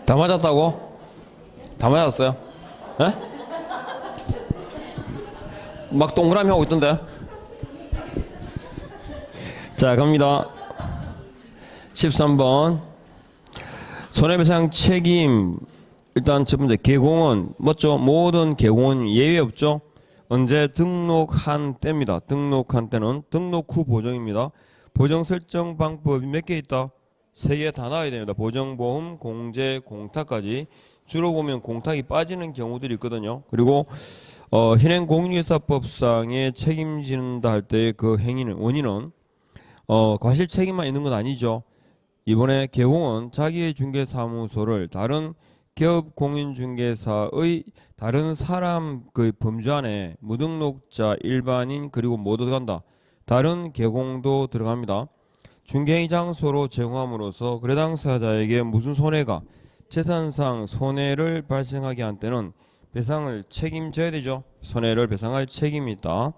다 맞았다고? 다 맞았어요? 에? 막 동그라미 하고 있던데? 자, 갑니다. 13번. 손해배상 책임. 일단 첫 번째, 개공은 뭐죠? 모든 개공은 예외 없죠? 언제 등록한 때입니다. 등록한 때는 등록 후 보정입니다. 보정 설정 방법이 몇 개 있다? 3개 다 나와야 됩니다. 보정보험, 공제, 공탁까지. 주로 보면 공탁이 빠지는 경우들이 있거든요. 그리고 현행 공인중개사법상에 책임진다 할 때 그 행위는 원인은 과실 책임만 있는 건 아니죠. 이번에 개공은 자기의 중개사무소를 다른 기업 공인중개사의 다른 사람 그 범주 안에 무등록자, 일반인 그리고 뭐 들어간다. 다른 개공도 들어갑니다. 중개의 장소로 제공함으로써 거래 당사자에게 무슨 손해가 재산상 손해를 발생하게 한 때는 배상을 책임져야 되죠. 손해를 배상할 책임이 있다.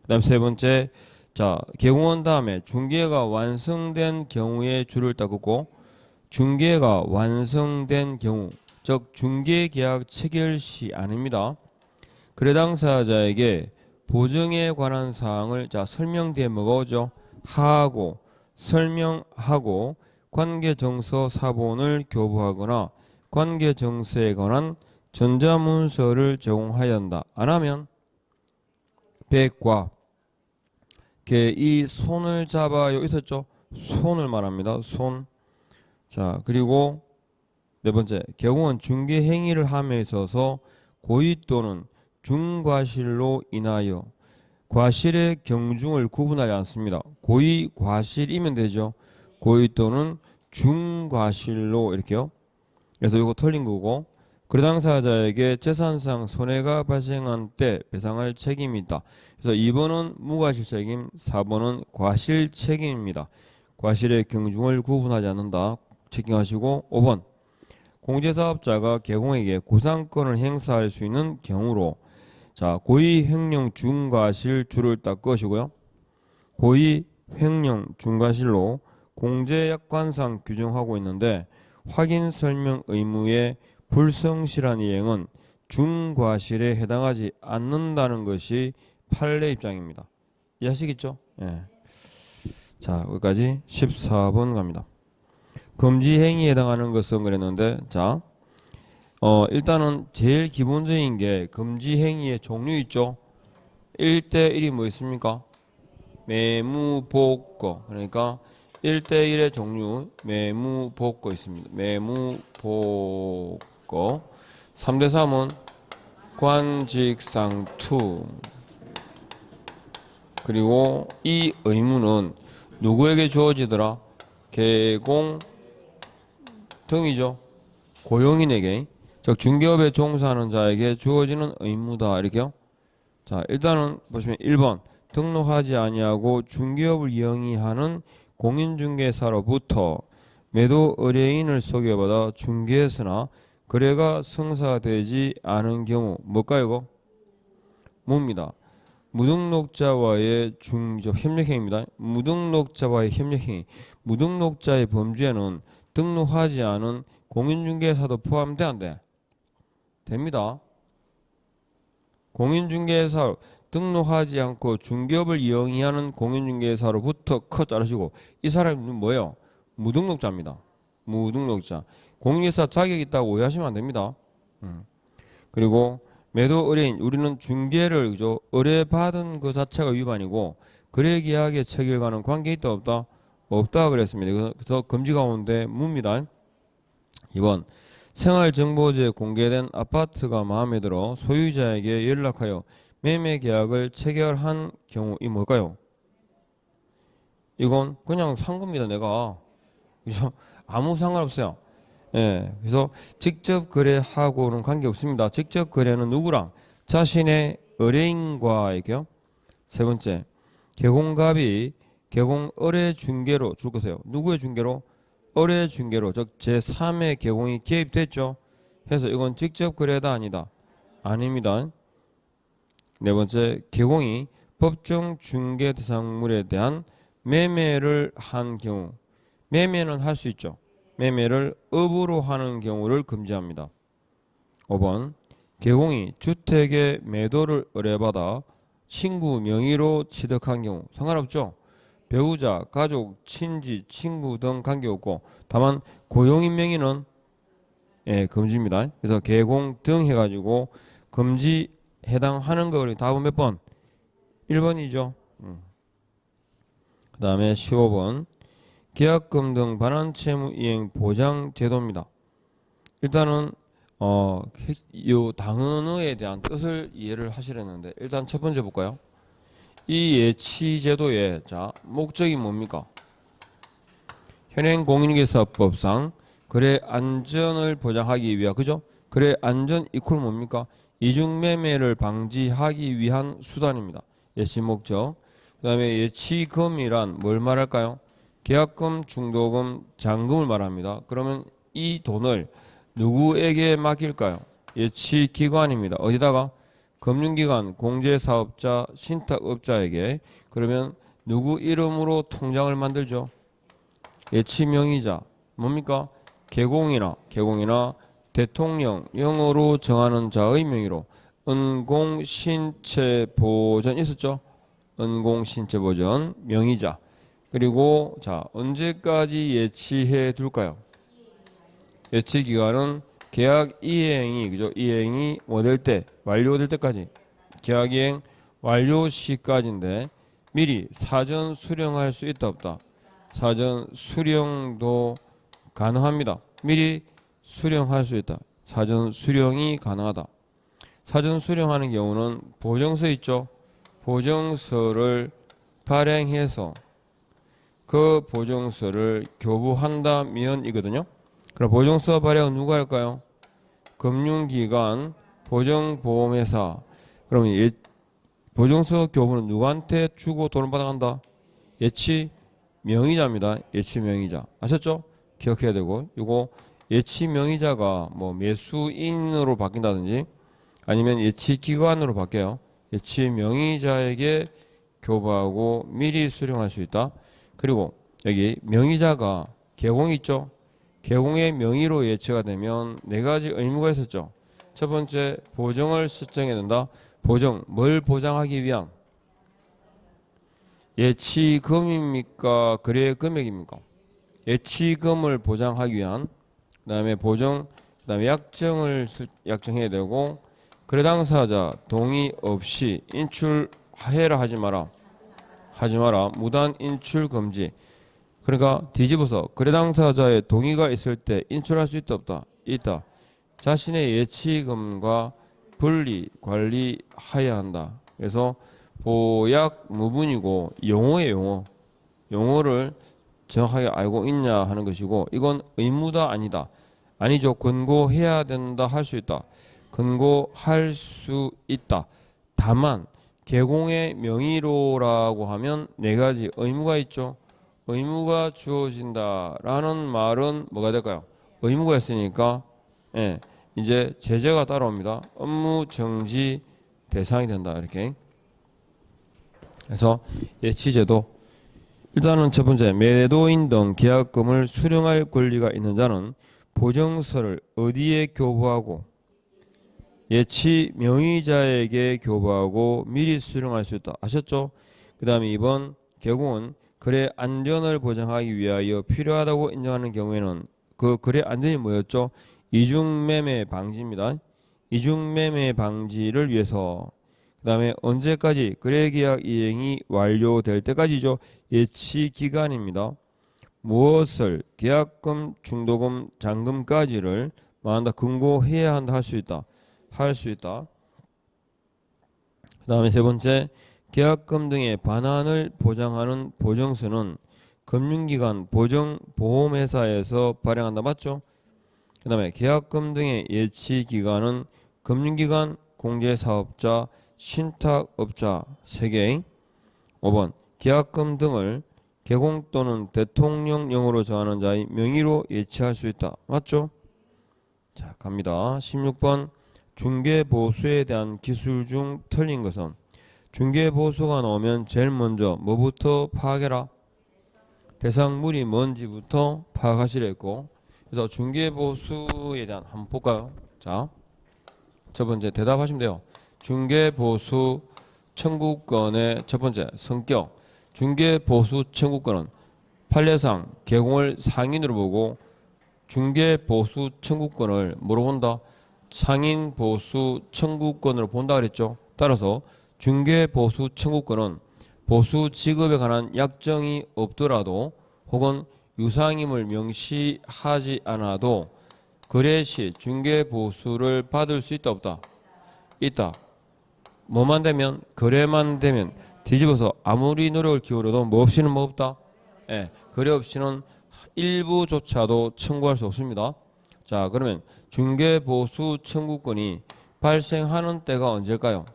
그다음 세 번째, 자 개공한 다음에 중개가 완성된 경우에 줄을 닦고 중개가 완성된 경우, 즉 중개계약 체결 시 아닙니다. 거래 당사자에게 보증에 관한 사항을 설명대에 뭐가 오죠? 하고 설명하고 관계정서 사본을 교부하거나 관계정서에 관한 전자문서를 제공하여야 한다. 안 하면 백과 이 손을 잡아요 있었죠? 손을 말합니다. 손. 자, 그리고 네 번째, 개공은 중개 행위를 함에 있어서 고의 또는 중과실로 인하여 과실의 경중을 구분하지 않습니다. 고의, 과실이면 되죠. 고의 또는 중과실로 이렇게요. 그래서 이거 틀린 거고, 거래 당사자에게 재산상 손해가 발생한 때 배상할 책임이 있다. 그래서 2번은 무과실 책임, 4번은 과실 책임입니다. 과실의 경중을 구분하지 않는다. 체킹하시고 5번 공제사업자가 개공에게 구상권을 행사할 수 있는 경우로 자 고의 횡령 중과실 줄을 딱 그으시고요. 고의 횡령 중과실로 공제약관상 규정하고 있는데 확인 설명 의무의 불성실한 이행은 중과실에 해당하지 않는다는 것이 판례 입장입니다. 이해하시겠죠? 예. 자 여기까지 14번 갑니다. 금지 행위에 해당하는 것은 그랬는데 자 일단은 제일 기본적인 게 금지 행위의 종류 있죠. 1대1이 뭐 있습니까? 매무복거. 그러니까 1대1의 종류 매무복거 있습니다. 매무복거. 3대3은 관직상투. 그리고 이 의무는 누구에게 주어지더라? 개공 등이죠. 고용인에게, 즉 중개업에 종사하는 자에게 주어지는 의무다. 이렇게요. 자, 일단은 보시면 1번 등록하지 아니하고 중개업을 영위하는 공인중개사로부터 매도 의뢰인을 소개받아 중개했으나 거래가 성사되지 않은 경우 뭘까요? 이거? 뭐입니다. 무등록자와의 협력행위입니다. 무등록자와의 협력행위. 무등록자의 범주에는 등록하지 않은 공인중개사도 포함돼 안 돼? 됩니다. 공인중개사 등록하지 않고 중개업을 영위하는 공인중개사로부터 자르시고 이 사람은 뭐예요? 무등록자입니다. 무등록자. 공인중개사 자격이 있다고 오해하시면 안 됩니다. 그리고 매도 의뢰인, 우리는 중개를 의뢰받은 그 자체가 위반이고 거래계약의 체결과는 관계 있다 없다? 없다 그랬습니다. 그래서 금지 가운데 무입니다. 2번 생활정보지에 공개된 아파트가 마음에 들어 소유자에게 연락하여 매매 계약을 체결한 경우 이 뭘까요? 이건 그냥 산 겁니다. 내가 그죠? 아무 상관없어요. 예, 그래서 직접 거래하고는 관계 없습니다. 직접 거래는 누구랑? 자신의 의뢰인과에게요. 세 번째, 개공갑이 개공 의뢰 중개로 줄 거세요. 누구의 중개로? 의뢰 중개로, 즉 제3의 개공이 개입됐죠. 해서 이건 직접 거래다 아니다? 아닙니다. 네 번째, 개공이 법정 중개 대상물에 대한 매매를 한 경우, 매매는 할 수 있죠. 매매를 업으로 하는 경우를 금지합니다. 5번 개공이 주택의 매도를 의뢰받아 친구 명의로 취득한 경우 상관없죠. 배우자, 가족, 친지, 친구 등 관계없고 다만 고용인 명의는 금지입니다. 그래서 개공 등 해가지고 금지 해당하는 거 답은 몇 번? 1번이죠. 그 다음에 15번 계약금 등 반환채무 이행 보장 제도입니다. 일단은 이 당언어에 대한 뜻을 이해를 하시려는데 일단 첫 번째 볼까요? 이 예치 제도의 목적이 뭡니까? 현행 공인중개사법상 거래 안전을 보장하기 위한 그죠? 거래 안전 이퀄 뭡니까? 이중매매를 방지하기 위한 수단입니다. 예치 목적. 그 다음에 예치금이란 뭘 말할까요? 계약금, 중도금, 잔금을 말합니다. 그러면 이 돈을 누구에게 맡길까요? 예치기관입니다. 어디다가? 금융기관, 공제사업자, 신탁업자에게. 그러면 누구 이름으로 통장을 만들죠? 예치명의자 뭡니까? 개공이나 대통령령으로 정하는 자의 명의로 은공신체보전 있었죠? 은공신체보전 명의자. 그리고 언제까지 예치해 둘까요? 예치 기간은 계약 이행이 뭐 될 때? 완료될 때까지. 계약 이행 완료 시까지인데 미리 사전 수령할 수 있다 없다? 사전 수령도 가능합니다. 미리 수령할 수 있다. 사전 수령이 가능하다. 사전 수령하는 경우는 보증서 있죠? 보증서를 발행해서 그 보증서를 교부한다면이거든요. 그럼 보증서 발행은 누가 할까요? 금융기관, 보증보험회사. 그러면 보증서 교부는 누구한테 주고 돈을 받아간다? 예치명의자입니다. 예치명의자. 아셨죠? 기억해야 되고. 이거 예치명의자가 뭐 매수인으로 바뀐다든지 아니면 예치기관으로 바뀌어요. 예치명의자에게 교부하고 미리 수령할 수 있다. 그리고 여기 명의자가 개공이 있죠. 개공의 명의로 예치가 되면 네 가지 의무가 있었죠. 첫 번째, 보증을 설정해야 된다. 보증, 뭘 보장하기 위한? 예치금입니까? 거래 금액입니까? 예치금을 보장하기 위한. 그 다음에 보증, 그 다음에 약정해야 되고, 거래 당사자 동의 없이 인출해라 하지 마라. 무단 인출 금지. 그러니까 뒤집어서 거래 당사자의 동의가 있을 때 인출할 수 있다 없다? 있다. 자신의 예치금과 분리 관리해야 한다. 그래서 보약 무분이고 용어의 용어를 정확하게 알고 있냐 하는 것이고 이건 의무다 아니다. 아니죠. 권고해야 된다 할 수 있다. 권고할 수 있다. 다만 개공의 명의로라고 하면 네 가지 의무가 있죠. 의무가 주어진다라는 말은 뭐가 될까요? 의무가 있으니까 이제 제재가 따라옵니다. 업무 정지 대상이 된다 이렇게. 그래서 예치제도 일단은 첫 번째 매도인 등 계약금을 수령할 권리가 있는 자는 보증서를 어디에 교부하고 예치 명의자에게 교부하고 미리 수령할 수 있다. 아셨죠? 그 다음에 2번 개공은 거래 안전을 보장하기 위하여 필요하다고 인정하는 경우에는 그 거래 안전이 뭐였죠? 이중매매 방지입니다. 이중매매 방지를 위해서 그 다음에 언제까지? 거래계약 이행이 완료될 때까지죠. 예치기간입니다. 무엇을? 계약금, 중도금, 잔금까지를 말한다. 금고해야 한다. 할 수 있다. 그 다음에 세 번째 계약금 등의 반환을 보장하는 보증서는 금융기관, 보증보험회사에서 발행한다. 맞죠? 그 다음에 계약금 등의 예치기간은 금융기관, 공제사업자, 신탁업자 3개. 5번 계약금 등을 개공 또는 대통령령으로 정하는 자의 명의로 예치할 수 있다. 맞죠? 자 갑니다. 16번 중개보수에 대한 기술 중 틀린 것은 중개보수가 나오면 제일 먼저 뭐부터 파악해라? 대상물이 뭔지부터 파악하시라 했고 그래서 중개보수에 대한 한번 볼까요? 자, 첫 번째 대답하시면 돼요. 중개보수 청구권의 첫 번째 성격. 중개보수 청구권은 판례상 개공을 상인으로 보고 중개보수 청구권을 뭐로 본다? 상인보수 청구권으로 본다 그랬죠. 따라서 중개보수 청구권은 보수 지급에 관한 약정이 없더라도 혹은 유상임을 명시하지 않아도 거래 시 중개보수를 받을 수 있다 없다? 있다. 뭐만 되면? 거래만 되면 뒤집어서 아무리 노력을 기울여도 뭐 없이는 뭐 없다? 예, 거래 없이는 일부조차도 청구할 수 없습니다. 자, 그러면 중개보수 청구권이 발생하는 때가 언제일까요?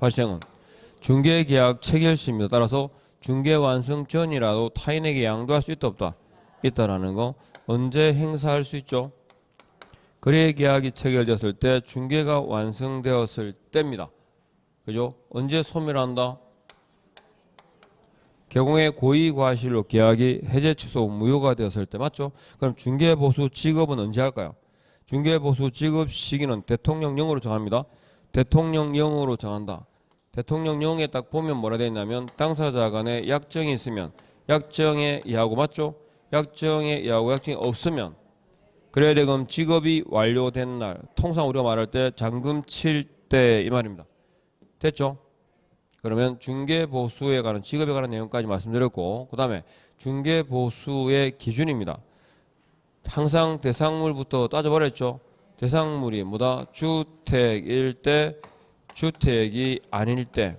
발생은 중개계약 체결 시입니다. 따라서 중개 완성 전이라도 타인에게 양도할 수 있다 없다? 있다라는 거. 언제 행사할 수 있죠? 거래계약이 체결되었을 때 중개가 완성되었을 때입니다. 그죠? 언제 소멸한다? 개공의 고의과실로 계약이 해제 취소 무효가 되었을 때 맞죠? 그럼 중개보수 지급은 언제 할까요? 중개보수 지급 시기는 대통령령으로 정합니다. 대통령령으로 정한다. 대통령령에 딱 보면 뭐라 되어 있냐면 당사자 간에 약정이 있으면 약정에 의하고 맞죠? 약정에 의하고 약정이 없으면 거래대금 지급이 완료된 날 통상 우리가 말할 때 잔금 칠 때 이 말입니다. 됐죠? 그러면 중개보수에 관한 지급에 관한 내용까지 말씀드렸고 그 다음에 중개보수의 기준입니다. 항상 대상물부터 따져버렸죠. 대상물이 뭐다? 주택일 때, 주택이 아닐 때,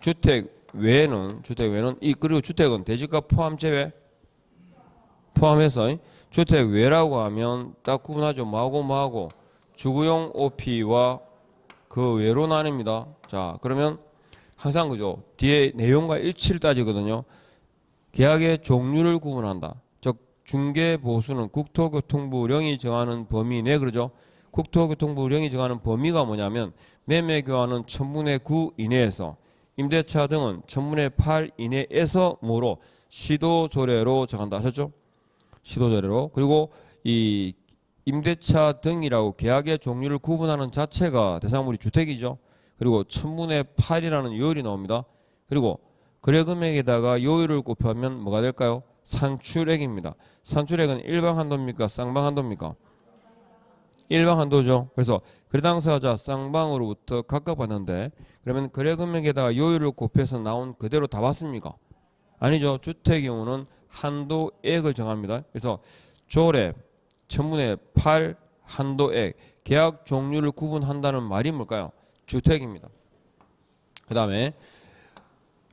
주택 외에는 그리고 주택은 대지가 포함 제외 포함해서 주택 외라고 하면 딱 구분하죠. 뭐하고 주거용 OP와 그 외로 나뉩니다. 자, 그러면 항상 그죠. 뒤에 내용과 일치를 따지거든요. 계약의 종류를 구분한다. 즉 중개보수는 국토교통부령이 정하는 범위 내 그러죠. 국토교통부령이 정하는 범위가 뭐냐면 매매교환은 1000분의 9 이내에서 임대차 등은 1000분의 8 이내에서 뭐로 시도조례로 정한다 하셨죠? 시도조례로. 그리고 이 임대차 등이라고 계약의 종류를 구분하는 자체가 대상물이 주택이죠. 그리고 1000분의 8이라는 요율이 나옵니다. 그리고 거래금액에다가 요율을 곱하면 뭐가 될까요? 산출액입니다. 산출액은 일방 한도입니까? 쌍방 한도입니까? 일방 한도죠. 그래서 거래 당사자 쌍방으로부터 각각 받는데 그러면 거래금액에다가 요율을 곱해서 나온 그대로 다 받습니까? 아니죠. 주택의 경우는 한도액을 정합니다. 그래서 조례 1000분의 8 한도액 계약 종류를 구분한다는 말이 뭘까요? 주택입니다. 그 다음에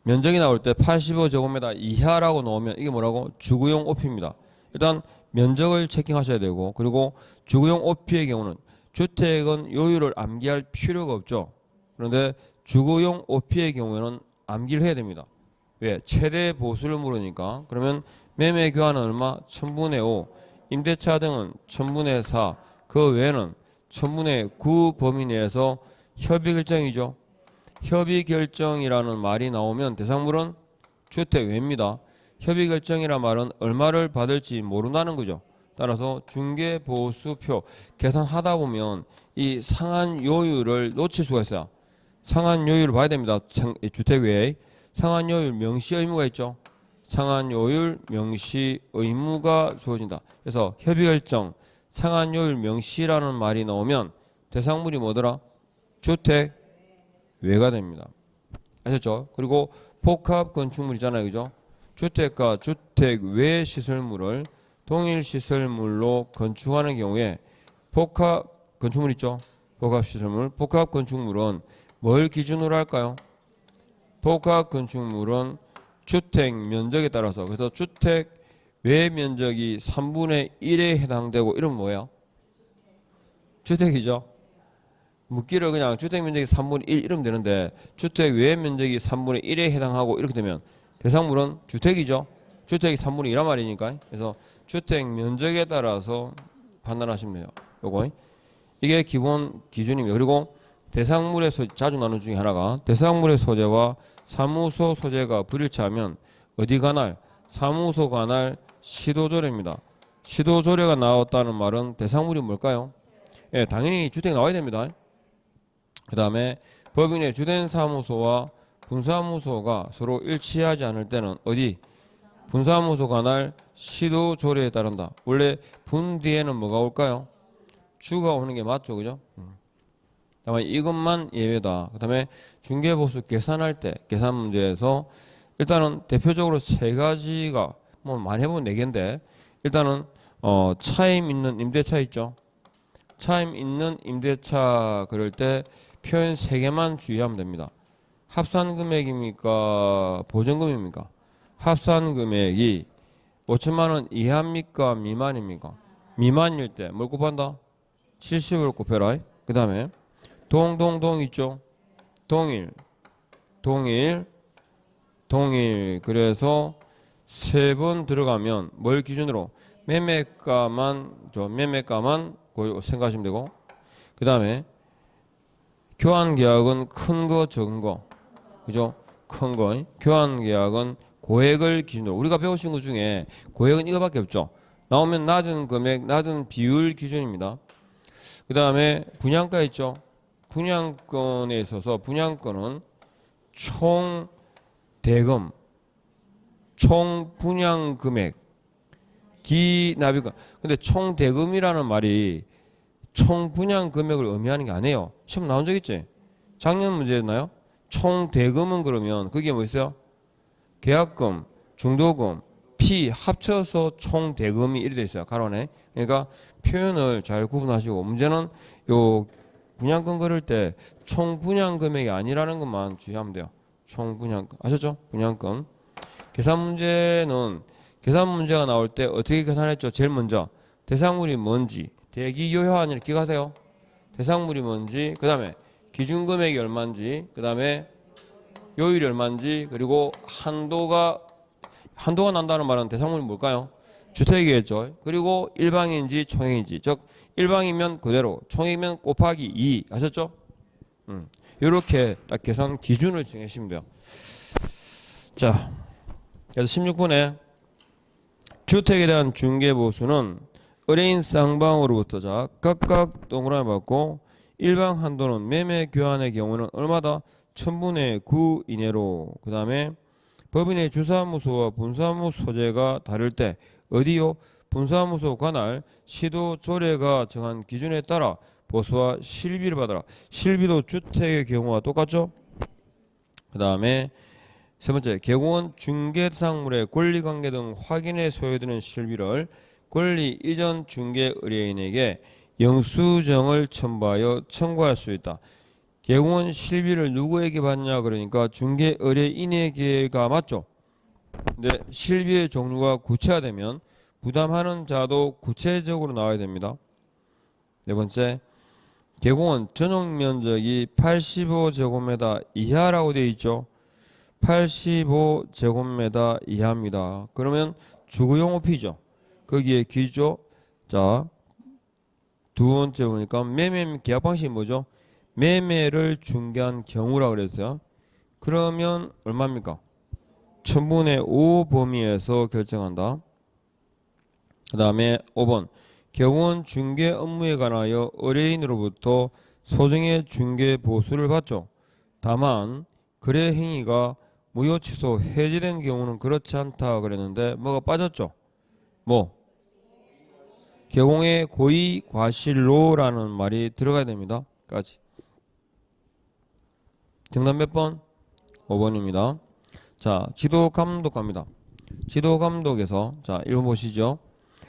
면적이 나올 때 85제곱미터 이하라고 넣으면 이게 뭐라고? 주거용 OP입니다. 일단 면적을 체킹하셔야 되고 그리고 주거용 OP의 경우는 주택은 요율을 암기할 필요가 없죠. 그런데 주거용 OP의 경우에는 암기를 해야 됩니다. 왜? 최대 보수를 물으니까. 그러면 매매 교환은 얼마? 1000분의 5 임대차 등은 1000분의 4 그 외에는 1000분의 9 범위 내에서 협의 결정이죠. 협의 결정이라는 말이 나오면 대상물은 주택 외입니다. 협의 결정이란 말은 얼마를 받을지 모른다는 거죠. 따라서 중개보수표 계산하다 보면 이 상한 요율을 놓칠 수가 있어요. 상한 요율을 봐야 됩니다. 주택 외에 상한 요율 명시 의무가 있죠. 상한 요율 명시 의무가 주어진다. 그래서 협의 결정 상한 요율 명시라는 말이 나오면 대상물이 뭐더라? 주택 외가 됩니다. 아셨죠? 그리고 복합 건축물이잖아요. 그죠? 주택과 주택 외 시설물을 동일 시설물로 건축하는 경우에 복합 건축물 있죠? 복합 시설물. 복합 건축물은 뭘 기준으로 할까요? 복합 건축물은 주택 면적에 따라서 그래서 주택 외 면적이 3분의 1에 해당되고 이러면 뭐예요? 주택이죠. 묻기를 그냥 주택 면적이 3분의 1 이러면 되는데 주택 외 면적이 3분의 1에 해당하고 이렇게 되면 대상물은 주택이죠. 주택이 3분의 2란 말이니까. 그래서 주택 면적에 따라서 판단하시면 돼요. 요거 이게 기본 기준입니다. 그리고 대상물의 자주 나누는 중에 하나가 대상물의 소재와 사무소 소재가 불일치하면 어디 관할? 사무소 관할 시도조례입니다. 시도 조례가 나왔다는 말은 대상물이 뭘까요? 예, 당연히 주택 나와야 됩니다. 그 다음에 법인의 주된 사무소와 분사무소가 서로 일치하지 않을 때는 어디? 분사무소 관할 시도 조례에 따른다. 원래 분 뒤에는 뭐가 올까요? 주가 오는 게 맞죠, 그죠? 다만 이것만 예외다. 그 다음에 중개보수 계산할 때 계산 문제에서 일단은 대표적으로 세 가지가 뭐 많이 해보면 네 개인데 일단은 차임 있는 임대차 있죠. 차임 있는 임대차 그럴 때 표현 세 개만 주의하면 됩니다. 합산 금액입니까? 보증금입니까? 합산 금액이 5천만 원 이하입니까? 미만입니까? 미만일 때 뭘 곱한다? 70을 곱해라. 그 다음에 동동동 있죠. 동일 그래서 세 번 들어가면 뭘 기준으로 매매가만 생각하시면 되고 그 다음에 교환 계약은 큰 거 적은 거 그죠? 큰 거 교환 계약은 고액을 기준으로 우리가 배우신 것 중에 고액은 이거밖에 없죠. 나오면 낮은 금액 낮은 비율 기준입니다. 그 다음에 분양가 있죠. 분양권에 있어서 분양권은 총 대금, 총 분양 금액, 기납이가. 근데 총 대금이라는 말이 총 분양 금액을 의미하는 게 아니에요. 시험 나온 적 있지? 작년 문제였나요? 총 대금은 그러면 그게 뭐 있어요? 계약금, 중도금, 피 합쳐서 총 대금이 이래 돼 있어요. 가로네. 그러니까 표현을 잘 구분하시고 문제는 요 분양권 걸을 때 총 분양 금액이 아니라는 것만 주의하면 돼요. 총 분양권 아셨죠? 분양권. 계산 문제가 나올 때 어떻게 계산했죠? 제일 먼저 대상물이 뭔지 대기요효안을 기억하세요. 대상물이 뭔지 그 다음에 기준금액이 얼마인지 그 다음에 요율이 얼마인지 그리고 한도가 난다는 말은 대상물이 뭘까요? 주택이겠죠. 그리고 일방인지 총액인지 즉 일방이면 그대로 총액이면 곱하기 2 아셨죠? 이렇게 딱 계산 기준을 정하시면 돼요. 자, 그래서 16분에 주택에 대한 중개보수는 의뢰인 쌍방으로부터 자 각각 동그라미 받고 일방 한도는 매매 교환의 경우는 얼마다? 1000분의 9 이내로. 그 다음에 법인의 주사무소와 분사무소 소재가 다를 때 어디요? 분사무소 관할 시도 조례가 정한 기준에 따라 보수와 실비를 받아라. 실비도 주택의 경우와 똑같죠? 그 다음에 세 번째, 개공은 중개상물의 권리관계 등 확인에 소요되는 실비를 권리 이전 중개 의뢰인에게 영수증을 첨부하여 청구할 수 있다. 개공은 실비를 누구에게 받냐 그러니까 중개 의뢰인에게가 맞죠. 근데 실비의 종류가 구체화되면 부담하는 자도 구체적으로 나와야 됩니다. 네 번째, 개공은 전용 면적이 85제곱미터 이하라고 되어 있죠. 85제곱미터 이하입니다. 그러면 주거용 오피죠. 거기에 기죠. 자, 두 번째 보니까 매매 계약 방식이 뭐죠? 매매를 중개한 경우라 그랬어요. 그러면 얼마입니까? 1000분의 5 범위에서 결정한다. 그 다음에 5번 개공은 중개 업무에 관하여 의뢰인으로부터 소정의 중개 보수를 받죠. 다만 거래 행위가 무효 취소 해지된 경우는 그렇지 않다 그랬는데 뭐가 빠졌죠? 뭐? 개공의 고의 과실로라는 말이 들어가야 됩니다. 까지. 정답 몇 번? 5번입니다. 자, 지도 감독 갑니다. 지도 감독에서 자, 1번 보시죠.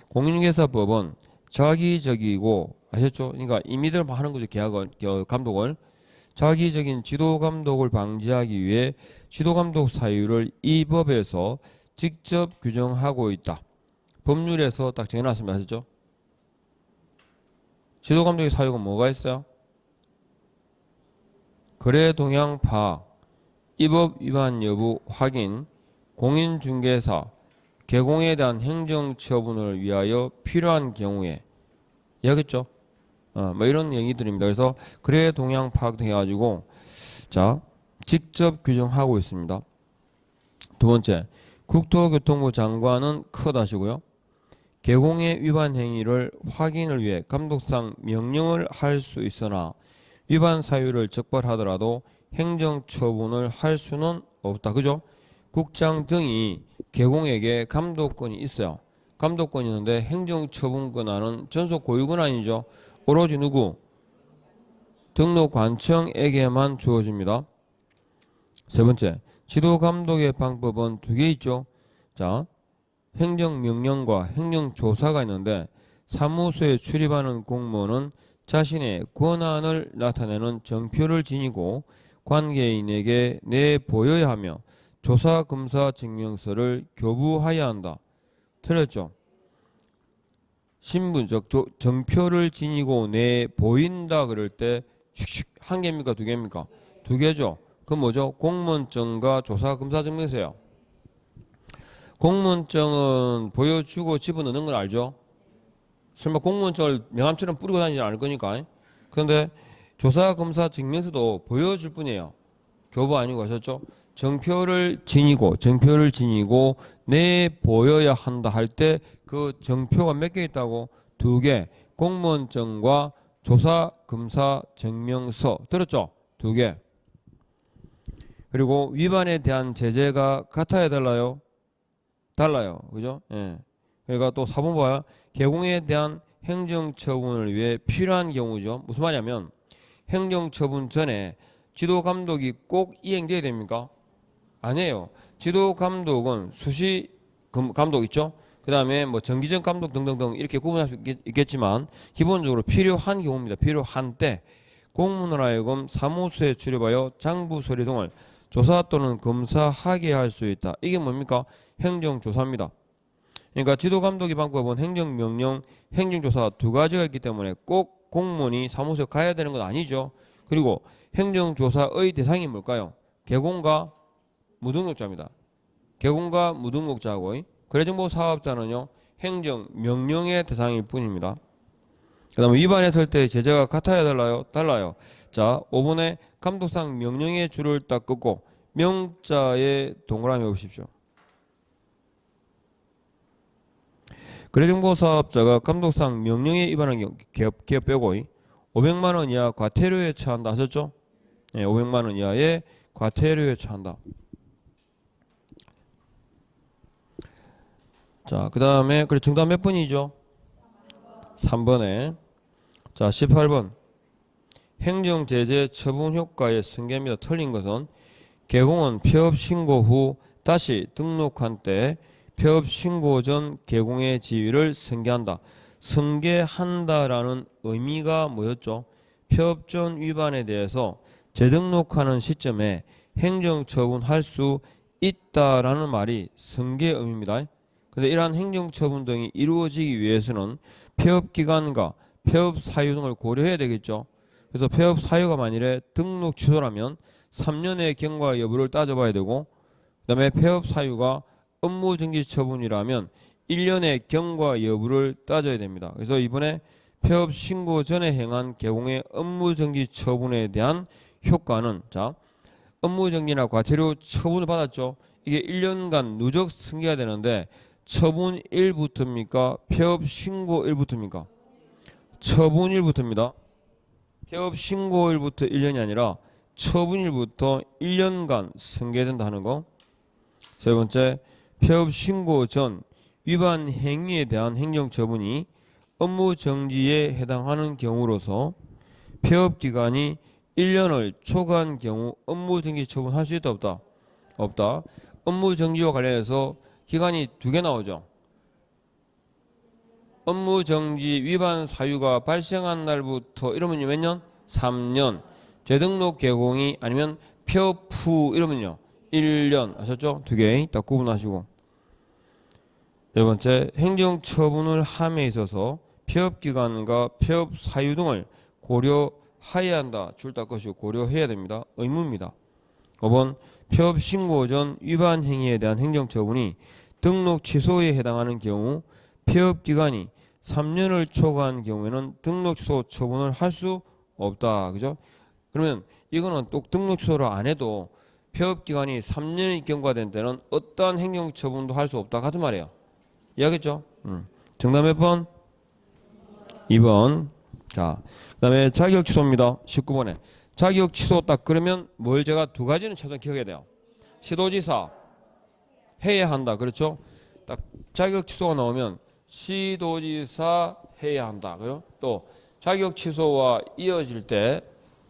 공인중개사법은 자기적이고 아셨죠? 그러니까 임의대로 하는 거죠. 계약을 감독을 자기적인 지도 감독을 방지하기 위해 지도 감독 사유를 이 법에서 직접 규정하고 있다. 법률에서 딱 정해놨습니다. 아셨죠? 지도 감독의 사유가 뭐가 있어요? 거래 동향 파악, 이 법 위반 여부 확인, 공인중개사, 개공에 대한 행정처분을 위하여 필요한 경우에 이야기했죠. 뭐 이런 얘기들입니다. 그래서 거래 동향 파악 해가지고 자 직접 규정하고 있습니다. 두 번째, 국토교통부 장관은 컷 하시고요. 계공의 위반 행위를 확인을 위해 감독상 명령을 할 수 있으나 위반 사유를 적발하더라도 행정처분을 할 수는 없다. 그죠? 국장 등이 계공에게 감독권이 있어요. 감독권이 있는데 행정처분 권한은 전속 고유 권한이죠. 오로지 누구? 등록관청에게만 주어집니다. 세 번째, 지도감독의 방법은 두 개 있죠. 자, 행정명령과 행정조사가 있는데 사무소에 출입하는 공무원은 자신의 권한을 나타내는 정표를 지니고 관계인에게 내보여야 하며 조사, 검사 증명서를 교부해야 한다. 틀렸죠? 신분적 정표를 지니고 내보인다 그럴 때 한 개입니까? 두 개입니까? 두 개죠. 그건 뭐죠? 공무원증과 조사, 검사 증명서예요. 공무원증은 보여주고 집어넣는 건 알죠? 설마 공무원증을 명함처럼 뿌리고 다니지 않을 거니까. 그런데 조사, 검사 증명서도 보여줄 뿐이에요. 교부 아니고 하셨죠? 정표를 지니고 내보여야 한다 할 때 그 정표가 몇 개 있다고? 두 개. 공무원증과 조사, 검사 증명서. 들었죠? 두 개. 그리고 위반에 대한 제재가 같아야 달라요? 달라요. 그죠? 예. 그러니까 또 4번 봐요. 계공에 대한 행정처분을 위해 필요한 경우죠. 무슨 말이냐면 행정처분 전에 지도감독이 꼭 이행돼야 됩니까? 아니에요. 지도감독은 수시 감독 있죠? 그 다음에 뭐 정기적 감독 등등등 이렇게 구분할 수 있겠지만 기본적으로 필요한 경우입니다. 필요한 때 공무원으로 하여금 사무소에 출입하여 장부 서류 등을 조사 또는 검사하게 할 수 있다. 이게 뭡니까? 행정조사입니다. 그러니까 지도감독의 방법은 행정명령, 행정조사 두 가지가 있기 때문에 꼭 공무원이 사무소에 가야 되는 건 아니죠. 그리고 행정조사의 대상이 뭘까요? 계공과 무등록자입니다. 계공과 무등록자하고 거래정보사업자는요 행정명령의 대상일 뿐입니다. 그 다음에 위반했을 때 제재가 같아야 달라요? 달라요. 자, 5번에 감독상 명령의 줄을 딱 긋고 명자에 동그라미 해보십시오. 거래정보사업자가 감독상 명령에 위반한 경우 기업 빼고 500만 원 이하 과태료에 처한다 하셨죠? 네, 500만 원 이하의 과태료에 처한다. 자, 그 다음에 그래 정답 몇 번이죠? 3번에 자 18번 행정제재 처분 효과의 승계입니다. 틀린 것은 계공은 폐업 신고 후 다시 등록한 때 폐업 신고 전 계공의 지위를 승계한다. 승계한다라는 의미가 뭐였죠? 폐업 전 위반에 대해서 재등록하는 시점에 행정처분할 수 있다라는 말이 승계 의미입니다. 근데 이러한 행정처분 등이 이루어지기 위해서는 폐업기간과 폐업 사유 등을 고려해야 되겠죠. 그래서 폐업 사유가 만일에 등록 취소라면 3년의 경과 여부를 따져봐야 되고 그 다음에 폐업 사유가 업무정지 처분이라면 1년의 경과 여부를 따져야 됩니다. 그래서 이번에 폐업 신고 전에 행한 계공의 업무정지 처분에 대한 효과는 자 업무정지나 과태료 처분을 받았죠. 이게 1년간 누적 승계가 되는데 처분일부터입니까? 폐업 신고일부터입니까? 처분일부터입니다. 폐업 신고일부터 1년이 아니라 처분일부터 1년간 승계된다 하는 거. 세 번째, 폐업 신고 전 위반 행위에 대한 행정처분이 업무정지에 해당하는 경우로서 폐업 기간이 1년을 초과한 경우 업무정지 처분할 수 있다 없다? 없다. 업무정지와 관련해서 기간이 두 개 나오죠. 업무정지 위반 사유가 발생한 날부터 이러면요 몇 년? 3년. 재등록 계공이 아니면 폐업 후 이러면요 1년. 아셨죠? 두 개 딱 구분하시고. 네 번째, 행정처분을 함에 있어서 폐업기간과 폐업 사유 등을 고려해야 한다. 줄딱 것이고 고려해야 됩니다. 의무입니다. 5번, 폐업 신고 전 위반 행위에 대한 행정처분이 등록 취소에 해당하는 경우 폐업기간이 3년을 초과한 경우에는 등록 취소 처분을 할 수 없다. 그죠? 그러면 이거는 또 등록 취소를 안 해도 폐업기간이 3년이 경과된 때는 어떠한 행정처분도 할 수 없다. 같은 말이에요. 이해하겠죠? 정답 몇 번? 2번. 자, 그다음에 자격 취소입니다. 19번에 자격 취소 딱 그러면 뭘 제가 두 가지는 최소한 기억해야 돼요. 시도지사 해야 한다. 그렇죠? 딱 자격 취소가 나오면 시도지사 해야 한다. 그죠? 또 자격 취소와 이어질 때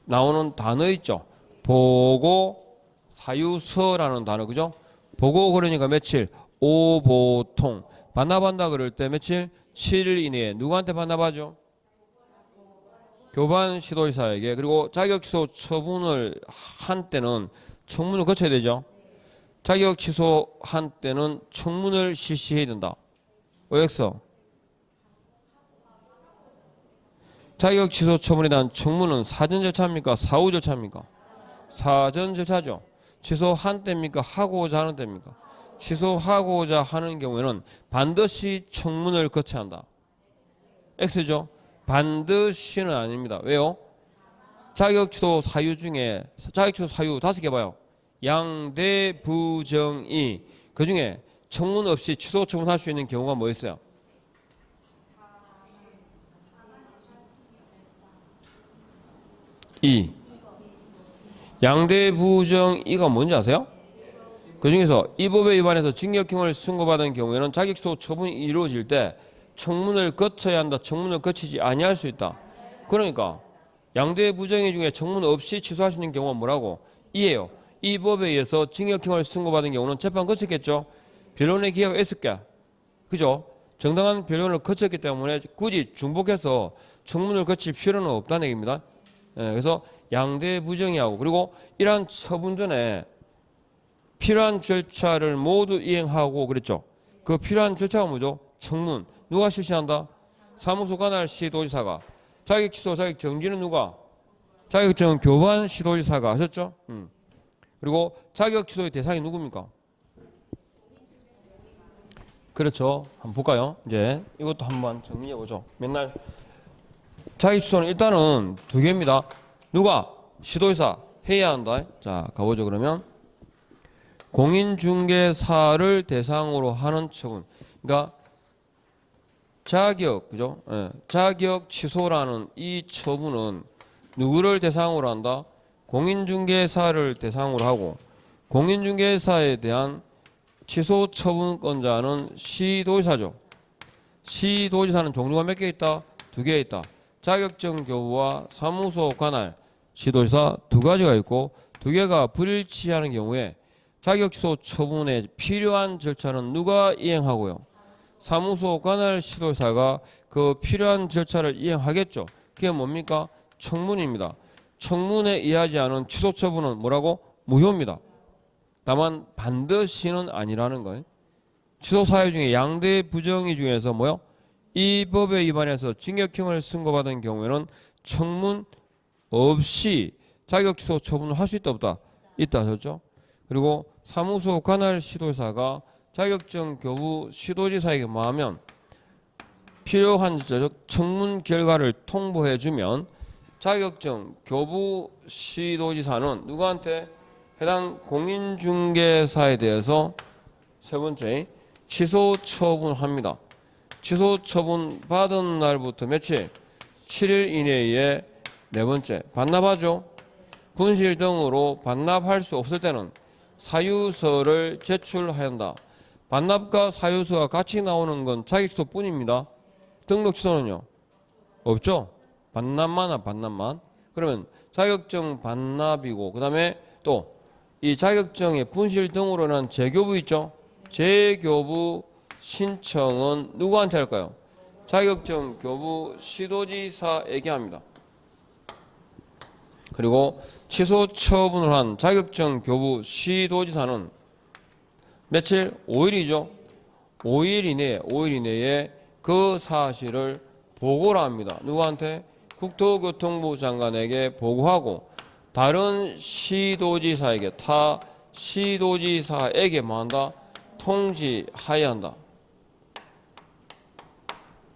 나오는 단어 있죠. 보고 사유서라는 단어. 그죠? 보고 그러니까 며칠? 오보통. 반납한다 그럴 때 며칠? 7일 이내에 누구한테 반납하죠? 교반 시도지사에게. 그리고 자격 취소 처분을 한 때는 청문을 거쳐야 되죠. 자격 취소한 때는 청문을 실시해야 된다. OX. 자격 취소 처분에 대한 청문은 사전 절차입니까? 사후 절차입니까? 사전 절차죠. 취소한 때입니까? 하고자 하는 때입니까? 취소하고자 하는 경우에는 반드시 청문을 거쳐야 한다. X죠. 반드시는 아닙니다. 왜요? 자격 취소 사유 중에 자격 취소 사유 5개 봐요. 양대 부정이 그 중에 청문 없이 취소 처분할 수 있는 경우가 뭐 있어요? 이 양대 부정이가 뭔지 아세요? 그 중에서 이 법에 위반해서 징역형을 선고받은 경우에는 자격 취소 처분이 이루어질 때 청문을 거쳐야 한다. 청문을 거치지 아니할 수 있다. 그러니까 양대 부정이 중에 청문 없이 취소할 수 있는 경우가 뭐라고? 이에요. 이 법에 의해서 징역형을 선고받은 경우는 재판 거쳤겠죠. 변론의 기회가 있을게. 그죠? 정당한 변론을 거쳤기 때문에 굳이 중복해서 청문을 거칠 필요는 없다는 얘기입니다. 그래서 양대 부정이하고 그리고 이러한 처분 전에 필요한 절차를 모두 이행하고 그랬죠. 그 필요한 절차가 뭐죠? 청문. 누가 실시한다? 사무소 관할 시도지사가. 자격 취소, 자격 정지는 누가? 자격증 교반 시도지사가 하셨죠? 그리고 자격 취소의 대상이 누굽니까? 그렇죠. 한번 볼까요? 이제 이것도 한번 정리해 보죠. 맨날 자격 취소는 일단은 두 개입니다. 누가? 시도지사 해야 한다. 자, 가보죠. 그러면 공인중개사를 대상으로 하는 처분. 그러니까 자격, 그죠? 자격 취소라는 이 처분은 누구를 대상으로 한다? 공인중개사를 대상으로 하고 공인중개사에 대한 취소 처분권자는 시도지사죠. 시도지사는 종류가 몇 개 있다? 2개 있다. 자격증 교부와 사무소 관할 시도지사 2가지가 있고 2개가 불일치하는 경우에 자격 취소 처분에 필요한 절차는 누가 이행하고요? 사무소 관할 시도지사가 그 필요한 절차를 이행하겠죠. 그게 뭡니까? 청문입니다. 청문에 의하지 않은 취소 처분은 뭐라고? 무효입니다. 다만 반드시는 아니라는 거예요. 취소 사유 중에 양대 부정의 중에서 뭐요? 이 법에 위반해서 징역형을 선고받은 경우에는 청문 없이 자격 취소 처분을 할 수 있다 없다? 있다 하셨죠? 그리고 사무소 관할 시도지사가 자격증 교부 시도지사에게 뭐하면 필요한 청문 결과를 통보해 주면 자격증 교부 시도지사는 누구한테? 해당 공인중개사에 대해서 세 번째 취소 처분합니다. 취소 처분 받은 날부터 며칠? 7일 이내에 네 번째 반납하죠. 분실 등으로 반납할 수 없을 때는 사유서를 제출해야 한다. 반납과 사유서가 같이 나오는 건 자격 취소뿐입니다. 등록 취소는요? 없죠. 반납만 반납만. 그러면 자격증 반납이고 그 다음에 또 이 자격증의 분실 등으로 인한 재교부 있죠. 재교부 신청은 누구한테 할까요? 자격증 교부 시도지사에게 합니다. 그리고 취소 처분을 한 자격증 교부 시도지사는 며칠? 5일이죠. 5일 이내에 그 사실을 보고를 합니다. 누구한테? 국토교통부 장관에게 보고하고 다른 시도지사에게 타 시도지사에게 뭐 한다? 통지하여야 한다.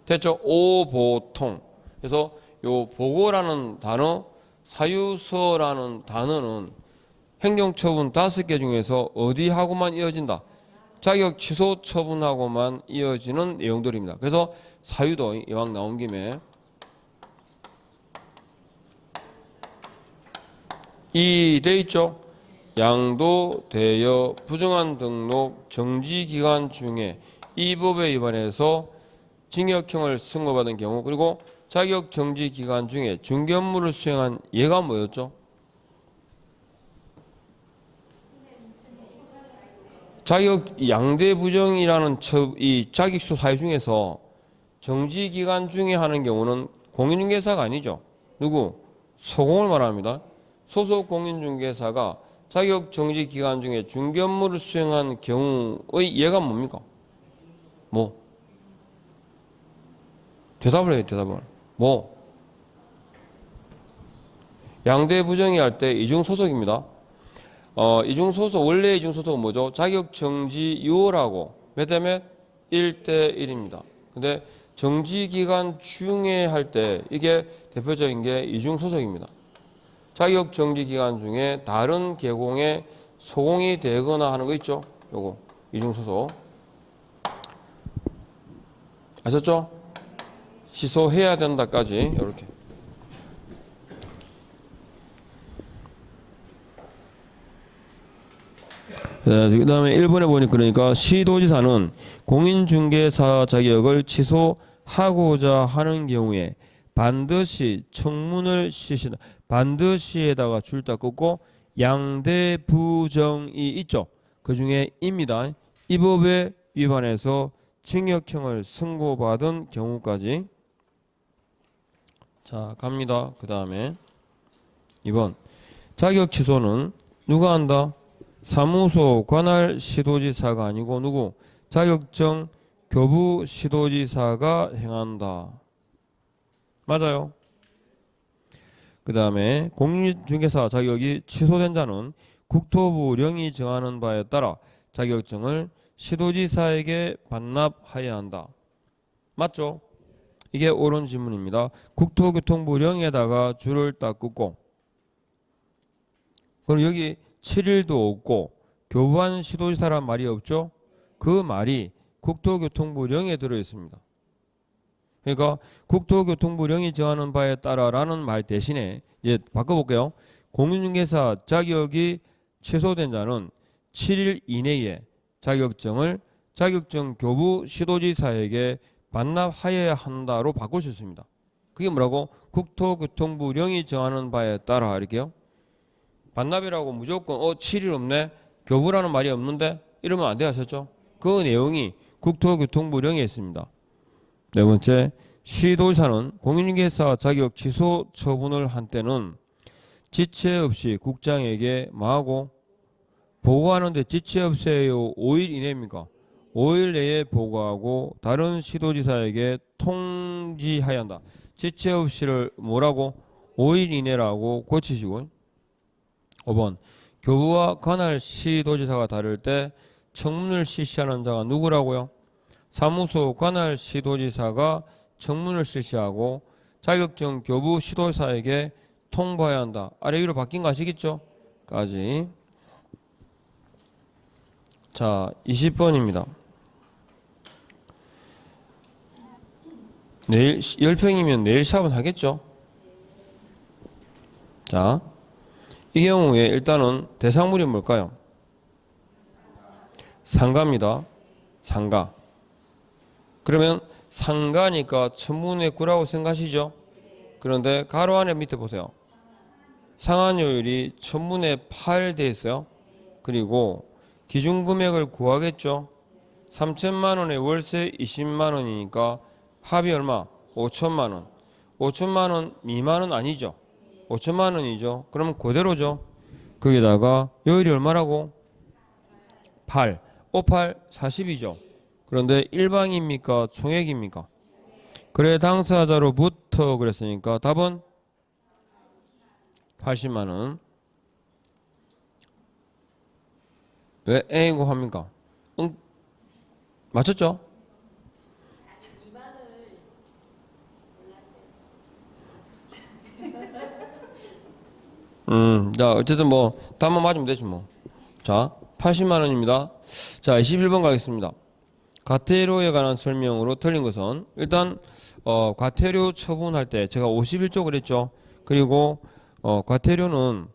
됐죠? 오보통. 그래서 요 보고라는 단어, 사유서라는 단어는 행정처분 5개 중에서 어디하고만 이어진다? 자격 취소 처분하고만 이어지는 내용들입니다. 그래서 사유도 이왕 나온 김에 이 돼 있죠. 양도, 대여, 부정한 등록, 정지 기간 중에 이 법에 위반해서 징역형을 선고받은 경우, 그리고 자격 정지 기간 중에 중개 업무를 수행한 얘가 뭐였죠? 자격 양대 부정이라는 이 자격수 사유 중에서 정지 기간 중에 하는 경우는 공인중개사가 아니죠. 누구? 소공을 말합니다. 소속 공인중개사가 자격 정지 기간 중에 중개 업무를 수행한 경우의 예가 뭡니까? 뭐? 대답을 해요, 대답을. 뭐? 양대 부정이 할 때 이중소속입니다. 이중소속, 원래 이중소속은 뭐죠? 자격 정지 유효라고. 몇 대 몇? 1대 1입니다. 근데 정지 기간 중에 할 때 이게 대표적인 게 이중소속입니다. 자격 정지 기간 중에 다른 계공에 소공이 되거나 하는 거 있죠? 요거 이중소속. 아셨죠? 취소해야 된다까지 이렇게. 그 다음에 1번에 보니 그러니까 시도지사는 공인중개사 자격을 취소하고자 하는 경우에 반드시 청문을 실시한다. 반드시에다가 줄 딱 긋고 양대 부정이 있죠. 그 중에 입니다. 이 법에 위반해서 징역형을 선고받은 경우까지. 자, 갑니다. 그 다음에 2번. 자격 취소는 누가 한다? 사무소 관할 시도지사가 아니고 누구? 자격증 교부 시도지사가 행한다. 맞아요. 그 다음에 공인중개사 자격이 취소된 자는 국토부령이 정하는 바에 따라 자격증을 시도지사에게 반납하여야 한다. 맞죠? 이게 옳은 질문입니다. 국토교통부령에다가 줄을 딱 긋고, 그럼 여기 7일도 없고 교부한 시도지사란 말이 없죠? 그 말이 국토교통부령에 들어있습니다. 그러니까 국토교통부령이 정하는 바에 따라라는 말 대신에 이제 바꿔볼게요. 공인중개사 자격이 취소된 자는 7일 이내에 자격증을 자격증 교부 시도지사에게 반납하여야 한다로 바꿀 수 있습니다. 그게 뭐라고? 국토교통부령이 정하는 바에 따라 이렇게요. 반납이라고 무조건 7일 없네? 교부라는 말이 없는데? 이러면 안 돼 하셨죠? 그 내용이 국토교통부령에 있습니다. 네 번째, 시도지사는 공인중개사 자격 취소 처분을 한 때는 지체 없이 국장에게 뭐하고 보고하는데 지체 없이요 5일 이내입니까? 5일 내에 보고하고 다른 시도지사에게 통지해야 한다. 지체 없이를 뭐라고? 5일 이내라고 고치시고. 5번, 교부와 관할 시도지사가 다를 때 청문을 실시하는 자가 누구라고요? 사무소 관할 시도지사가 청문을 실시하고 자격증 교부 시도지사에게 통보해야 한다. 아래 위로 바뀐 거 아시겠죠? 까지. 자, 20번입니다. 내일 10평이면 내일 샵은 하겠죠? 자, 이 경우에 일단은 대상물이 뭘까요? 상가입니다. 상가. 그러면 상가니까 천문의 구라고 생각하시죠? 그런데 가로 안에 밑에 보세요. 상환요율이 천문의 8 돼 있어요. 그리고 기준금액을 구하겠죠? 3천만 원에 월세 20만 원이니까 합이 얼마? 5천만 원. 5천만 원 미만은 아니죠? 5천만 원이죠? 그러면 그대로죠? 거기다가 요율이 얼마라고? 8. 5, 8, 40이죠? 그런데 일방입니까? 총액입니까? 그래 당사자로부터 그랬으니까 답은 80만 원. 왜 A고 합니까? 응? 맞췄죠? 자 어쨌든 뭐 답만 맞으면 되지 뭐. 자 80만 원입니다. 자, 21번 가겠습니다. 과태료에 관한 설명으로 틀린 것은 일단 과태료 처분할 때 제가 51조 그랬죠. 그리고 과태료는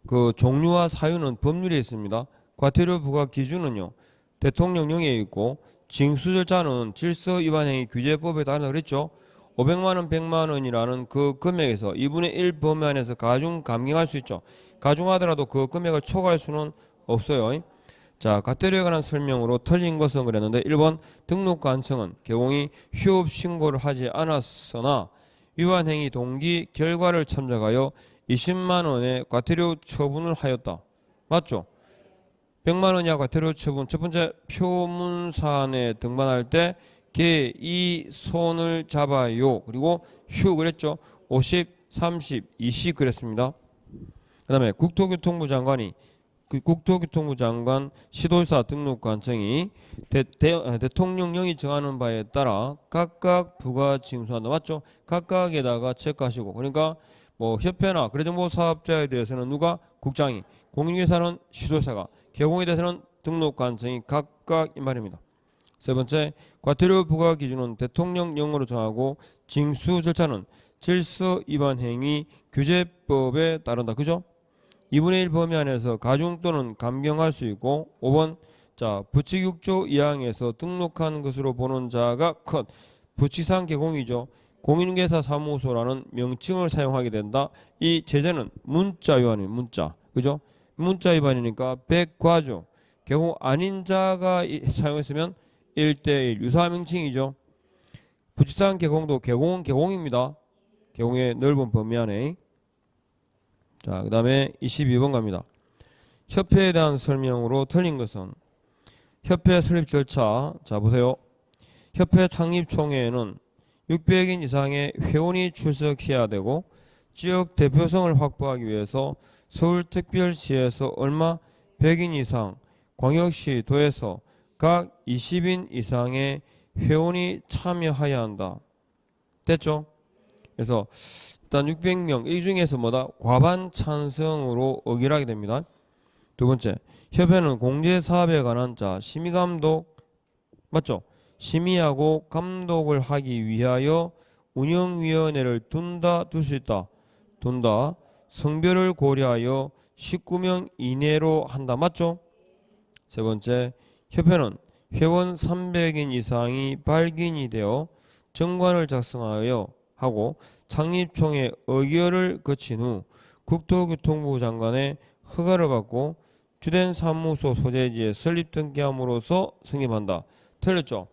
그 종류와 사유는 법률에 있습니다. 과태료 부과 기준은요. 대통령령에 있고 징수 절차는 질서 위반 행위 규제법에 따라 그랬죠. 500만 원, 100만 원이라는 그 금액에서 2분의 1 범위 안에서 가중 감경할 수 있죠. 가중하더라도 그 금액을 초과할 수는 없어요. 자, 과태료에 관한 설명으로 틀린 것은 그랬는데 1번 등록관청은 개공이 휴업 신고를 하지 않았으나 위반 행위 동기 결과를 참작하여 20만 원의 과태료 처분을 하였다. 맞죠? 100만 원이야 과태료 처분. 첫 번째 표문산에 등반할 때 개 이 손을 잡아요. 그리고 휴 그랬죠. 50, 30, 20 그랬습니다. 그 다음에 국토교통부 장관이 국토교통부 장관 시도사 등록관청이 대통령령이 정하는 바에 따라 각각 부가 징수한다. 맞죠? 각각에다가 체크하시고. 그러니까 뭐 협회나 거래정보 사업자에 대해서는 누가? 국장이, 공인중개사는 시도사가, 개공에 대해서는 등록관청이 각각 이 말입니다. 세 번째, 과태료 부과 기준은 대통령령으로 정하고 징수 절차는 질서 위반 행위 규제법에 따른다. 그죠? 2분의 1 범위 안에서 가중 또는 감경할 수 있고 5번 자 부칙 6조 2항에서 등록한 것으로 보는 자가 컷 부칙상 개공이죠. 공인중개사 사무소라는 명칭을 사용하게 된다. 이 제재는 문자 위반이에요. 문자. 그죠? 문자 위반이니까 백과죠. 개공 아닌 자가 사용했으면 1대1 유사 명칭이죠. 부칙상 개공도 개공은 개공입니다. 개공의 넓은 범위 안에. 자, 그 다음에 22번 갑니다. 협회에 대한 설명으로 틀린 것은 협회 설립 절차. 자, 보세요. 협회 창립총회에는 600인 이상의 회원이 출석해야 되고 지역 대표성을 확보하기 위해서 서울특별시에서 얼마 100인 이상, 광역시 도에서 각 20인 이상의 회원이 참여해야 한다. 됐죠? 그래서 일단 600명 이 중에서 뭐다? 과반 찬성으로 의결하게 됩니다. 두 번째, 협회는 공제사업에 관한 자 심의감독 맞죠? 심의하고 감독을 하기 위하여 운영위원회를 둘 수 있다. 둔다. 성별을 고려하여 19명 이내로 한다. 맞죠? 세 번째, 협회는 회원 300인 이상이 발기인이 되어 정관을 작성하여 하고 창립총회 의결을 거친 후 국토교통부 장관의 허가를 받고 주된 사무소 소재지에 설립 등기함으로써 성립한다. 틀렸죠?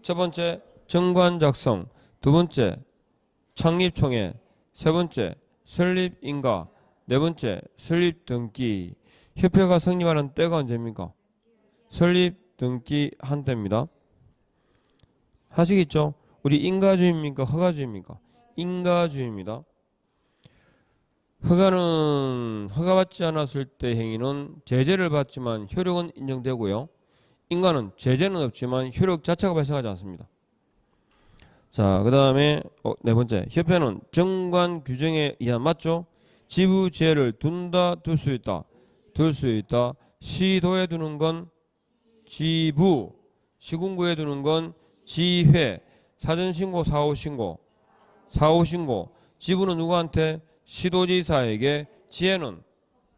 첫 번째 정관 작성, 두 번째 창립총회, 세 번째 설립인가, 네 번째 설립 등기. 협회가 성립하는 때가 언제입니까? 설립 등기 한 때입니다. 하시겠죠? 우리 인가주의입니까? 허가주의입니까? 인가주의입니다. 허가받지 않았을 때 행위는 제재를 받지만 효력은 인정되고요. 인가는 제재는 없지만 효력 자체가 발생하지 않습니다. 자, 그 다음에 네 번째, 협회는 정관 규정에 의한 맞죠? 지부지회를 둘 수 있다. 둘 수 있다. 시도에 두는 건 지부, 시군구에 두는 건 지회, 사전신고, 사후신고. 지부는 누구한테? 시도지사에게, 지회는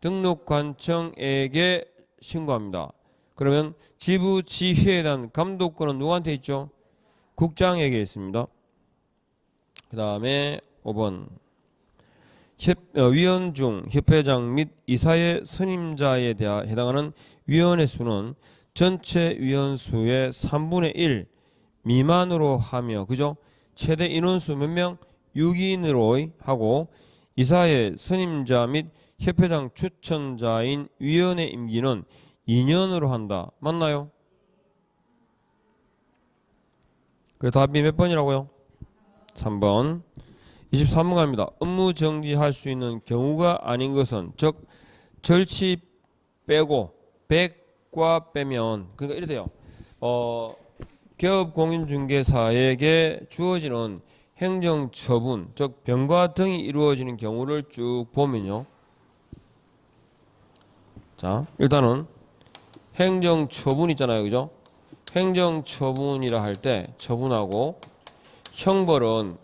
등록관청에게 신고합니다. 그러면 지부, 지회에 대한 감독권은 누구한테 있죠? 국장에게 있습니다. 그 다음에 5번 위원 중 협회장 및 이사의 선임자에 대해 해당하는 위원의 수는 전체 위원 수의 3분의 1 미만으로 하며 그죠? 최대 인원수 몇 명? 6인으로 하고 이사의 선임자 및 협회장 추천자인 위원의 임기는 2년으로 한다. 맞나요? 그래서 답이 몇 번이라고요? 3번. 23번 갑니다. 업무 정지할 수 있는 경우가 아닌 것은 즉 절치 빼고 백과 빼면 그러니까 이래요. 기업공인중개사에게 주어지는 행정처분 즉 병과 등이 이루어지는 경우를 쭉 보면요. 자, 일단은 행정처분 있잖아요. 그죠? 행정처분이라 할 때 처분하고 형벌은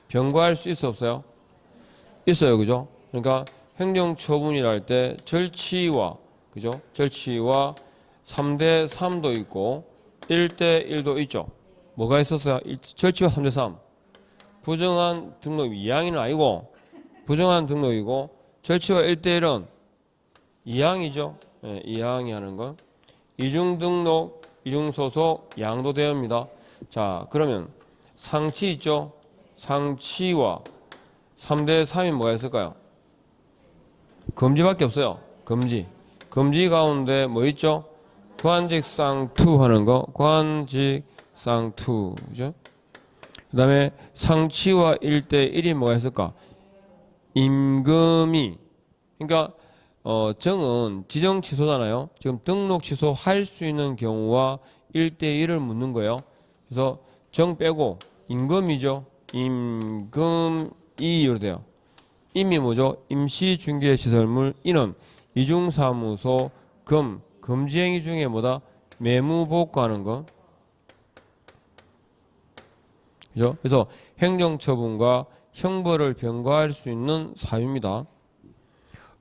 병과할 수 있어 없어요? 있어요. 그죠? 그러니까 행정처분이라 할 때 절치와 그죠? 절치와 3대 3도 있고 1대 1도 있죠. 뭐가 있었어요? 절치와 3대 3. 부정한 등록 2항이는 아니고 부정한 등록이고 절치와 1대 1은 2항이죠. 네, 2항이 하는 건 이중 등록, 이중 소속, 양도 대여입니다. 자, 그러면 상치 있죠? 상치와 3대 3이 뭐가 있을까요? 금지밖에 없어요. 금지. 금지 가운데 뭐 있죠? 관직상투 하는 거. 관직상투. 그죠? 그 다음에 상치와 1대 1이 뭐가 있을까? 임금이. 그러니까 정은 지정 취소잖아요. 지금 등록 취소할 수 있는 경우와 1대 1을 묻는 거예요. 그래서 정 빼고 임금이죠. 임금이 이로 돼요. 임이 뭐죠? 임시중개시설물. 이는 이중사무소 금지행위 중에 뭐다? 매무복구하는 거. 그죠? 그래서 행정처분과 형벌을 병과할 수 있는 사유입니다.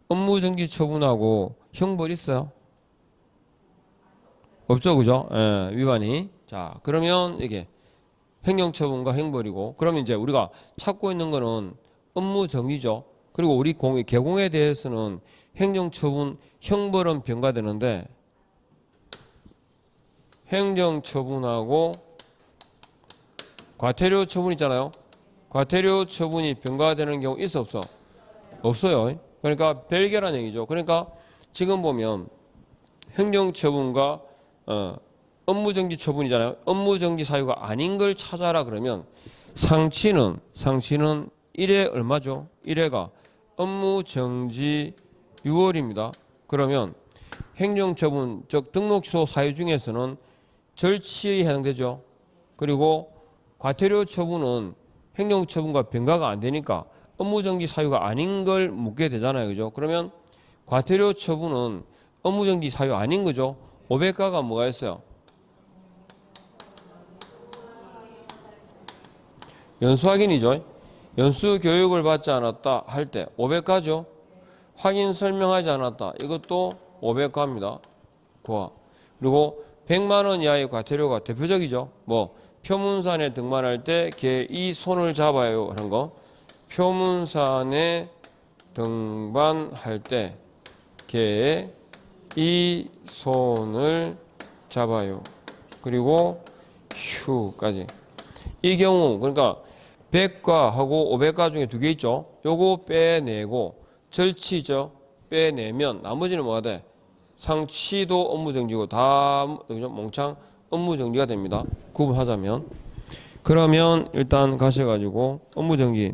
업무정지 처분하고 형벌 있어요? 없죠, 그죠? 예, 위반이. 자, 그러면 이게 행정처분과 형벌이고, 그러면 이제 우리가 찾고 있는 거는 업무정지죠. 그리고 우리 개공에 대해서는 행정처분, 형벌은 병과되는데 행정처분하고 과태료 처분 있잖아요. 과태료 처분이 병과되는 경우 있어 없어? 없어요. 그러니까 별개란 얘기죠. 그러니까 지금 보면 행정처분과 업무정지 처분이잖아요. 업무정지 사유가 아닌 걸 찾아라 그러면 상치는 1회 얼마죠? 1회가 업무정지 6월입니다. 그러면 행정처분 즉 등록취소 사유 중에서는 절치에 해당되죠. 그리고 과태료 처분은 행정처분과 병과가 안 되니까 업무정지 사유가 아닌 걸 묻게 되잖아요. 그죠? 그러면 과태료 처분은 업무정지 사유 아닌 거죠. 500가가 뭐가 있어요? 연수 확인이죠. 연수 교육을 받지 않았다 할 때 500가죠. 확인 설명하지 않았다. 이것도 500가입니다. 고아. 그리고 100만 원 이하의 과태료가 대표적이죠. 뭐 표문산에 등반할 때 걔 이 손을 잡아요 하는 거. 표문산에 등반할 때 걔 이 손을 잡아요. 그리고 휴까지. 이 경우 그러니까 100가하고 500가 중에 두 개 있죠. 요거 빼내고 절치죠. 빼내면 나머지는 뭐가 돼? 상치도 업무정지고 다 몽창 업무정지가 됩니다. 구분하자면. 그러면 일단 가셔가지고 업무정지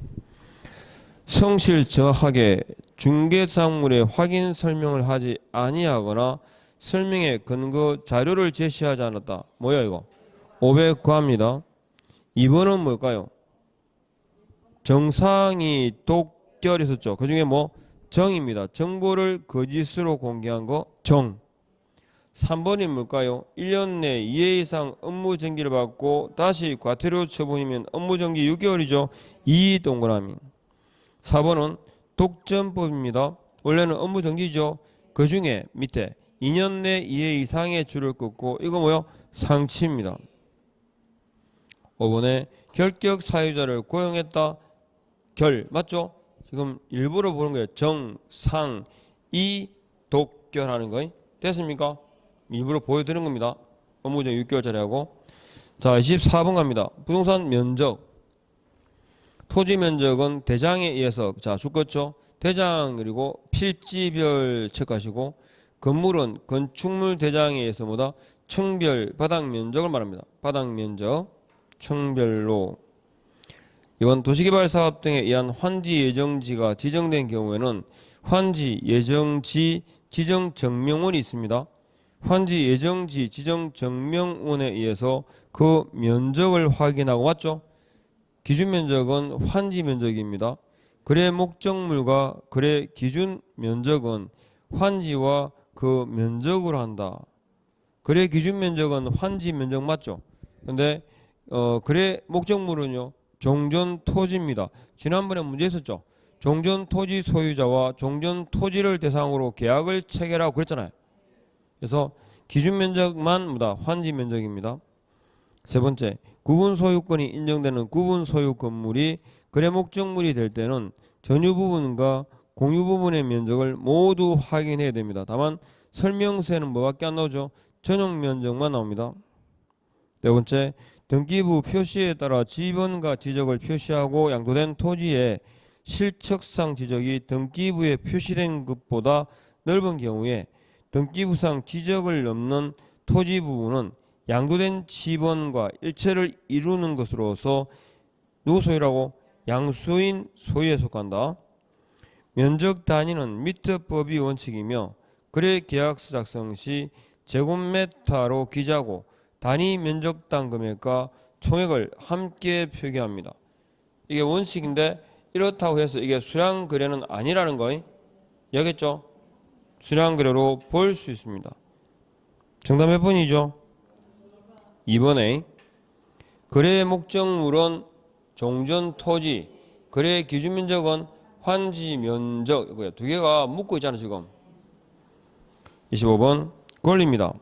성실 정확하게 중개사물의 확인 설명을 하지 아니하거나 설명의 근거 자료를 제시하지 않았다. 뭐야 이거? 500과입니다. 2번은 뭘까요? 정상이 독결했었죠. 그 중에 뭐 정입니다. 정보를 거짓으로 공개한 거 정. 3번이 뭘까요? 1년 내 2회 이상 업무정지를 받고 다시 과태료 처분이면 업무정지 6개월이죠. 2 동그라미. 4번은 독점법입니다. 원래는 업무정지죠. 그 중에 밑에 2년 내 2회 이상의 줄을 긋고 이거 뭐요? 상치입니다. 5번에 결격 사유자를 고용했다. 결 맞죠? 지금 일부러 보는 거예요. 정, 상, 이, 독결하는 거 됐습니까? 일부러 보여드리는 겁니다. 업무정지 6개월짜리 하고. 자 24번 갑니다. 부동산 면적. 토지 면적은 대장에 의해서 자 죽었죠. 대장 그리고 필지별 체크하시고 건물은 건축물 대장에 의해서 뭐다 층별 바닥 면적을 말합니다. 바닥 면적 층별로. 이번 도시개발사업 등에 의한 환지 예정지가 지정된 경우에는 환지 예정지 지정증명원이 있습니다. 환지 예정지 지정증명원에 의해서 그 면적을 확인하고 맞죠? 기준 면적은 환지 면적입니다. 거래 목적물과 거래 기준 면적은 환지와 그 면적으로 한다. 거래 기준 면적은 환지 면적 맞죠? 근데 거래 목적물은요 종전 토지입니다. 지난번에 문제 있었죠? 종전 토지 소유자와 종전 토지를 대상으로 계약을 체결하고 그랬잖아요. 그래서 기준 면적만 뭐다 환지 면적입니다. 세 번째, 구분 소유권이 인정되는 구분 소유 건물이 거래 목적물이 될 때는 전유 부분과 공유 부분의 면적을 모두 확인해야 됩니다. 다만 설명서에는 뭐밖에 안 나오죠? 전용 면적만 나옵니다. 네 번째, 등기부 표시에 따라 지번과 지적을 표시하고 양도된 토지의 실측상 지적이 등기부에 표시된 것보다 넓은 경우에 등기부상 지적을 넘는 토지 부분은 양도된 지번과 일체를 이루는 것으로서 누구 소유라고? 양수인 소유에 속한다. 면적 단위는 미터법이 원칙이며 거래 계약서 작성 시 제곱미터로 기재하고 단위 면적당 금액과 총액을 함께 표기합니다. 이게 원칙인데 이렇다고 해서 이게 수량 거래는 아니라는 거 알겠죠? 수량 거래로 볼 수 있습니다. 정답 몇 번이죠? 2번에 거래 목적물은 종전 토지, 거래 기준 면적은 환지 면적, 두 개가 묶고 있잖아 지금. 25번 권리입니다.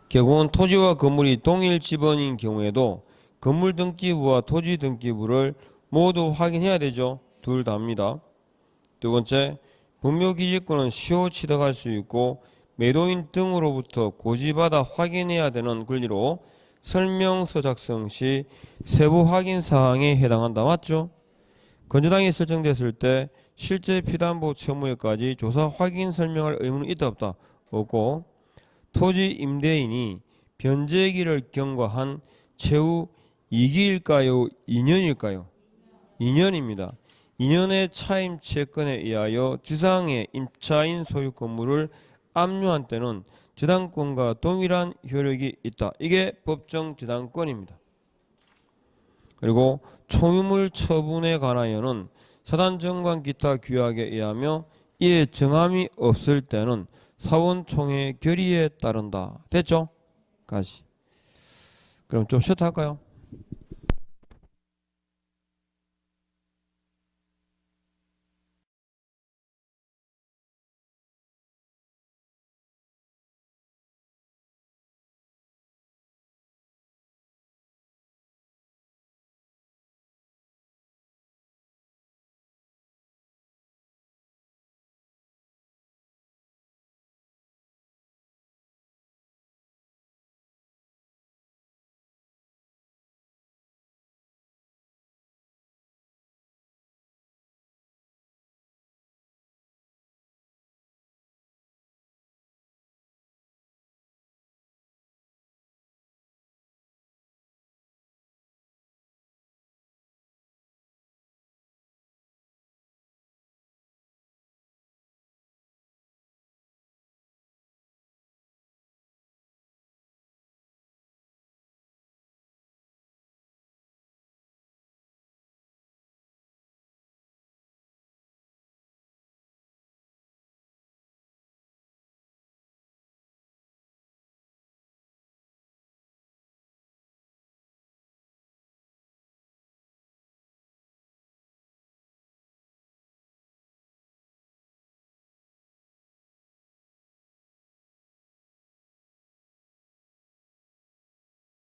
개공은 토지와 건물이 동일 지번인 경우에도 건물 등기부와 토지 등기부를 모두 확인해야 되죠. 둘 다입니다. 두 번째, 분묘기지권은 시효 취득할 수 있고 매도인 등으로부터 고지받아 확인해야 되는 권리로 설명서 작성 시 세부 확인 사항에 해당한다. 맞죠? 건조당이 설정됐을 때 실제 피담보 채무에까지 조사 확인 설명할 의무는 있다 없다? 없고 토지 임대인이 변제기를 경과한 최후 2기일까요? 2년일까요? 2년입니다. 2년의 차임 채권에 의하여 지상의 임차인 소유 건물을 압류한 때는 저당권과 동일한 효력이 있다. 이게 법정 저당권입니다. 그리고 총유물 처분에 관하여는 사단정관 기타 규약에 의하며 이에 정함이 없을 때는 사원총회 결의에 따른다. 됐죠? 다시. 그럼 좀 쉬었다 할까요?